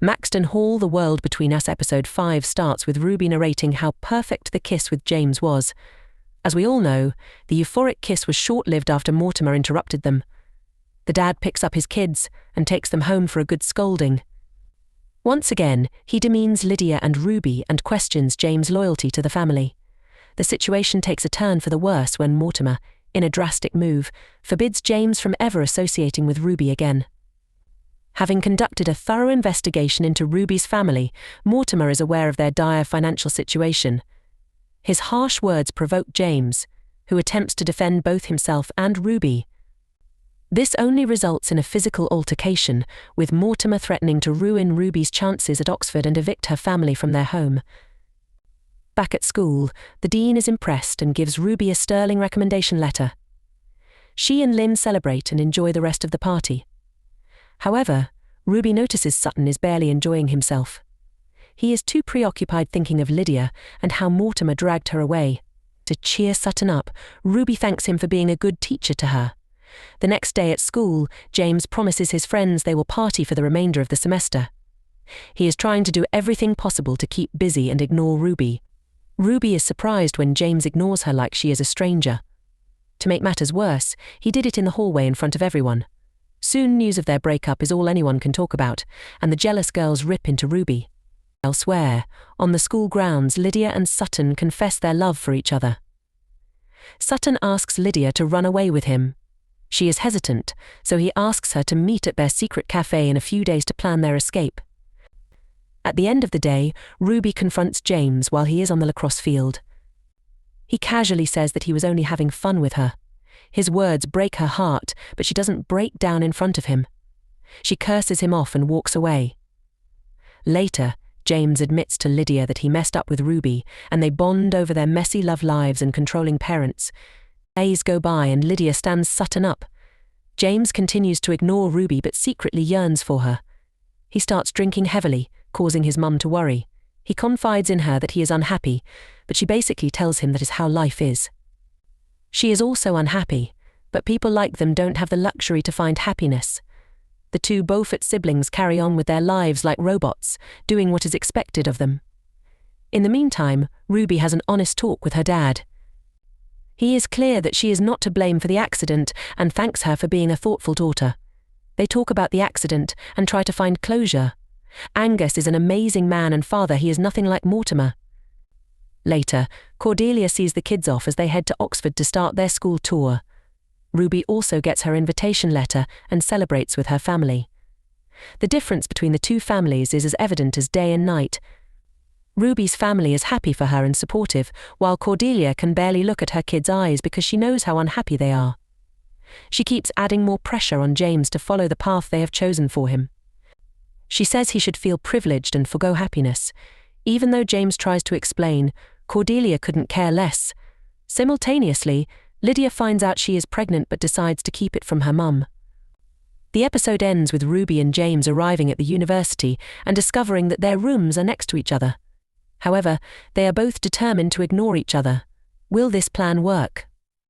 Maxton Hall, The World Between Us episode 5 starts with Ruby narrating how perfect the kiss with James was. As we all know, the euphoric kiss was short-lived after Mortimer interrupted them. The dad picks up his kids and takes them home for a good scolding. Once again, he demeans Lydia and Ruby and questions James' loyalty to the family. The situation takes a turn for the worse when Mortimer, in a drastic move, forbids James from ever associating with Ruby again. Having conducted a thorough investigation into Ruby's family, Mortimer is aware of their dire financial situation. His harsh words provoke James, who attempts to defend both himself and Ruby. This only results in a physical altercation, with Mortimer threatening to ruin Ruby's chances at Oxford and evict her family from their home. Back at school, the dean is impressed and gives Ruby a sterling recommendation letter. She and Lynn celebrate and enjoy the rest of the party. However, Ruby notices Sutton is barely enjoying himself. He is too preoccupied thinking of Lydia and how Mortimer dragged her away. To cheer Sutton up, Ruby thanks him for being a good teacher to her. The next day at school, James promises his friends they will party for the remainder of the semester. He is trying to do everything possible to keep busy and ignore Ruby. Ruby is surprised when James ignores her like she is a stranger. To make matters worse, he did it in the hallway in front of everyone. Soon news of their breakup is all anyone can talk about, and the jealous girls rip into Ruby. Elsewhere, on the school grounds, Lydia and Sutton confess their love for each other. Sutton asks Lydia to run away with him. She is hesitant, so he asks her to meet at their secret cafe in a few days to plan their escape. At the end of the day, Ruby confronts James while he is on the lacrosse field. He casually says that he was only having fun with her. His words break her heart, but she doesn't break down in front of him. She curses him off and walks away. Later, James admits to Lydia that he messed up with Ruby, and they bond over their messy love lives and controlling parents. Days go by and Lydia stands Sutton up. James continues to ignore Ruby but secretly yearns for her. He starts drinking heavily, causing his mum to worry. He confides in her that he is unhappy, but she basically tells him that is how life is. She is also unhappy, but people like them don't have the luxury to find happiness. The two Beaufort siblings carry on with their lives like robots, doing what is expected of them. In the meantime, Ruby has an honest talk with her dad. He is clear that she is not to blame for the accident and thanks her for being a thoughtful daughter. They talk about the accident and try to find closure. Angus is an amazing man and father. He is nothing like Mortimer. Later, Cordelia sees the kids off as they head to Oxford to start their school tour. Ruby also gets her invitation letter and celebrates with her family. The difference between the two families is as evident as day and night. Ruby's family is happy for her and supportive, while Cordelia can barely look at her kids' eyes because she knows how unhappy they are. She keeps adding more pressure on James to follow the path they have chosen for him. She says he should feel privileged and forgo happiness. Even though James tries to explain, Cordelia couldn't care less. Simultaneously, Lydia finds out she is pregnant but decides to keep it from her mum. The episode ends with Ruby and James arriving at the university and discovering that their rooms are next to each other. However, they are both determined to ignore each other. Will this plan work?